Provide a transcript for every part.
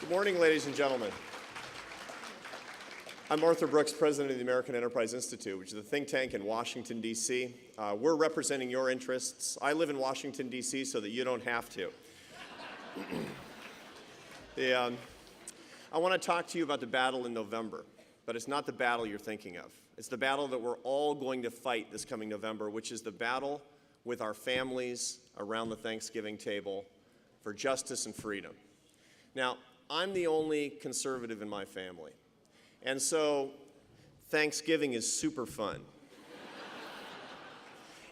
Good morning, ladies and gentlemen. I'm Arthur Brooks, president of the American Enterprise Institute, which is a think tank in Washington, D.C. We're representing your interests. I live in Washington, D.C., so that you don't have to. I want to talk to you about the battle in November, but it's not the battle you're thinking of. It's the battle that we're all going to fight this coming November, which is the battle with our families around the Thanksgiving table for justice and freedom. Now, I'm the only conservative in my family, and so Thanksgiving is super fun.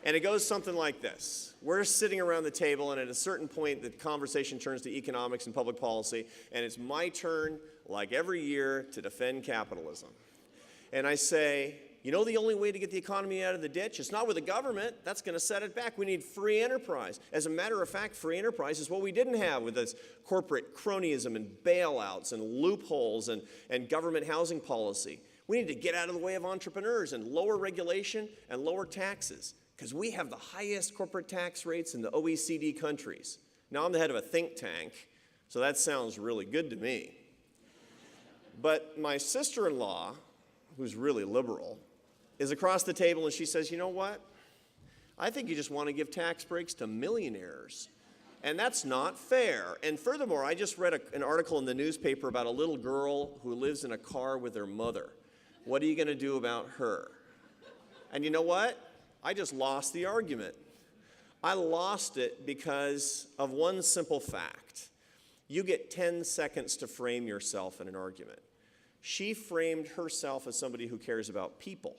And it goes something like this. We're sitting around the table, and at a certain point, the conversation turns to economics and public policy, and it's my turn, like every year, to defend capitalism. And I say, you know the only way to get the economy out of the ditch? It's not with the government. That's going to set it back. We need free enterprise. As a matter of fact, free enterprise is what we didn't have with this corporate cronyism and bailouts and loopholes and government housing policy. We need to get out of the way of entrepreneurs and lower regulation and lower taxes, because we have the highest corporate tax rates in the OECD countries. Now, I'm the head of a think tank, so that sounds really good to me. But my sister-in-law, who's really liberal, is across the table, and she says, you know what? I think you just want to give tax breaks to millionaires, and that's not fair. And furthermore, I just read an article in the newspaper about a little girl who lives in a car with her mother. What are you going to do about her? And you know what? I just lost the argument. I lost it because of one simple fact. You get 10 seconds to frame yourself in an argument. She framed herself as somebody who cares about people.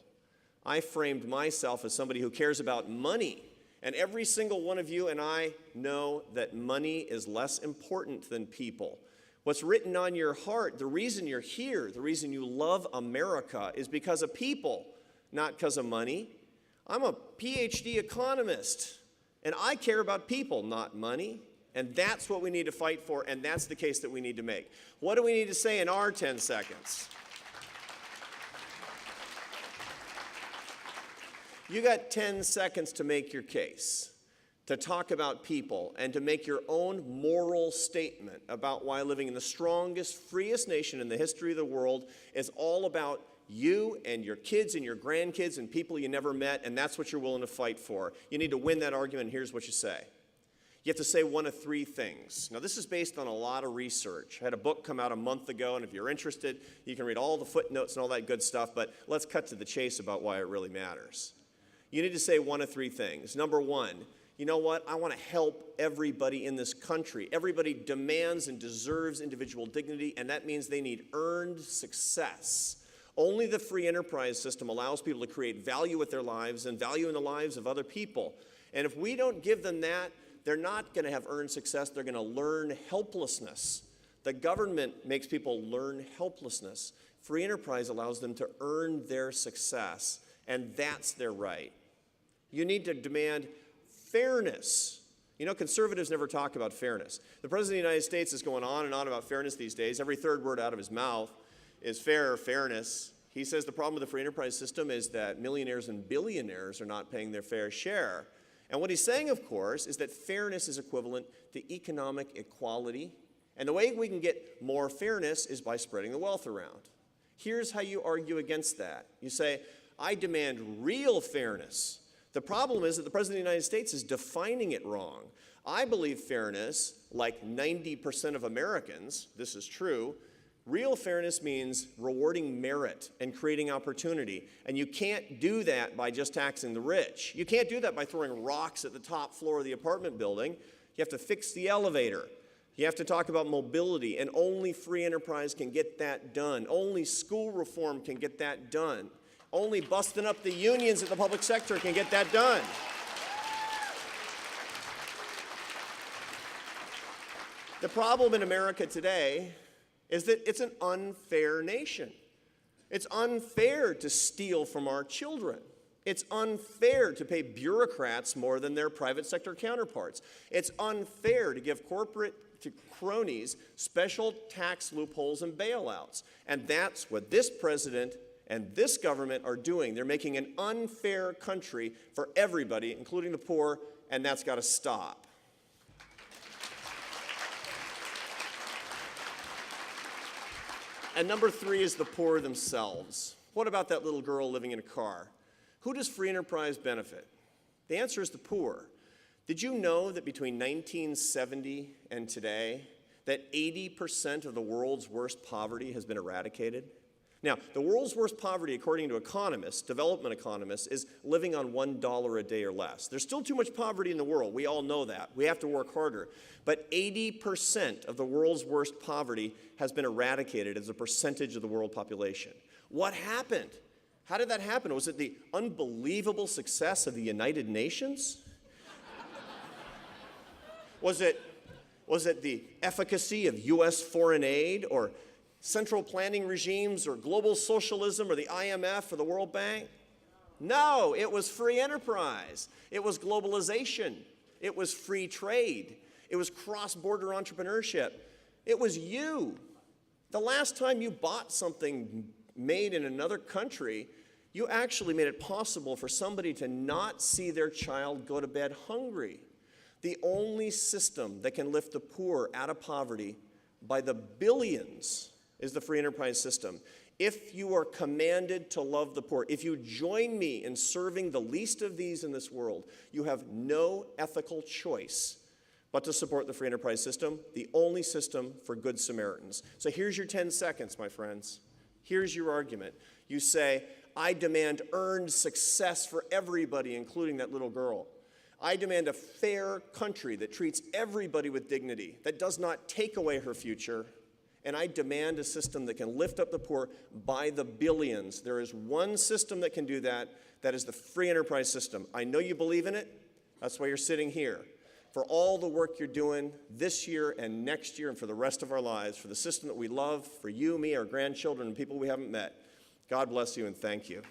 I framed myself as somebody who cares about money. And every single one of you and I know that money is less important than people. What's written on your heart, the reason you're here, the reason you love America is because of people, not because of money. I'm a PhD economist, and I care about people, not money. And that's what we need to fight for, and that's the case that we need to make. What do we need to say in our 10 seconds? You got 10 seconds to make your case, to talk about people, and to make your own moral statement about why living in the strongest, freest nation in the history of the world is all about you and your kids and your grandkids and people you never met, and that's what you're willing to fight for. You need to win that argument, and here's what you say. You have to say one of three things. Now, this is based on a lot of research. I had a book come out a month ago, and if you're interested, you can read all the footnotes and all that good stuff, but let's cut to the chase about why it really matters. You need to say one of three things. Number one, you know what? I want to help everybody in this country. Everybody demands and deserves individual dignity, and that means they need earned success. Only the free enterprise system allows people to create value with their lives and value in the lives of other people. And if we don't give them that, they're not going to have earned success. They're going to learn helplessness. The government makes people learn helplessness. Free enterprise allows them to earn their success, and that's their right. You need to demand fairness. You know, conservatives never talk about fairness. The President of the United States is going on and on about fairness these days. Every third word out of his mouth is fairness. He says the problem with the free enterprise system is that millionaires and billionaires are not paying their fair share. And what he's saying, of course, is that fairness is equivalent to economic equality. And the way we can get more fairness is by spreading the wealth around. Here's how you argue against that. You say, I demand real fairness. The problem is that the President of the United States is defining it wrong. I believe fairness, like 90% of Americans, this is true, real fairness means rewarding merit and creating opportunity. And you can't do that by just taxing the rich. You can't do that by throwing rocks at the top floor of the apartment building. You have to fix the elevator. You have to talk about mobility, and only free enterprise can get that done. Only school reform can get that done. Only busting up the unions at the public sector can get that done. The problem in America today is that it's an unfair nation. It's unfair to steal from our children. It's unfair to pay bureaucrats more than their private sector counterparts. It's unfair to give corporate cronies special tax loopholes and bailouts. And that's what this president and this government are doing. They're making an unfair country for everybody, including the poor, and that's got to stop. And number 3 is the poor themselves. What about that little girl living in a car? Who does free enterprise benefit? The answer is the poor. Did you know that between 1970 and today, that 80% of the world's worst poverty has been eradicated? Now, the world's worst poverty, according to economists, development economists, is living on $1 a day or less. There's still too much poverty in the world. We all know that. We have to work harder. But 80% of the world's worst poverty has been eradicated as a percentage of the world population. What happened? How did that happen? Was it the unbelievable success of the United Nations? Was it the efficacy of U.S. foreign aid, or central planning regimes, or global socialism, or the IMF, or the World Bank? No, it was free enterprise. It was globalization. It was free trade. It was cross-border entrepreneurship. It was you. The last time you bought something made in another country, you actually made it possible for somebody to not see their child go to bed hungry. The only system that can lift the poor out of poverty by the billions is the free enterprise system. If you are commanded to love the poor, if you join me in serving the least of these in this world, you have no ethical choice but to support the free enterprise system, the only system for good Samaritans. So here's your 10 seconds, my friends. Here's your argument. You say, I demand earned success for everybody, including that little girl. I demand a fair country that treats everybody with dignity, that does not take away her future. And I demand a system that can lift up the poor by the billions. There is one system that can do that. That is the free enterprise system. I know you believe in it. That's why you're sitting here. For all the work you're doing this year and next year and for the rest of our lives, for the system that we love, for you, me, our grandchildren, and people we haven't met. God bless you and thank you.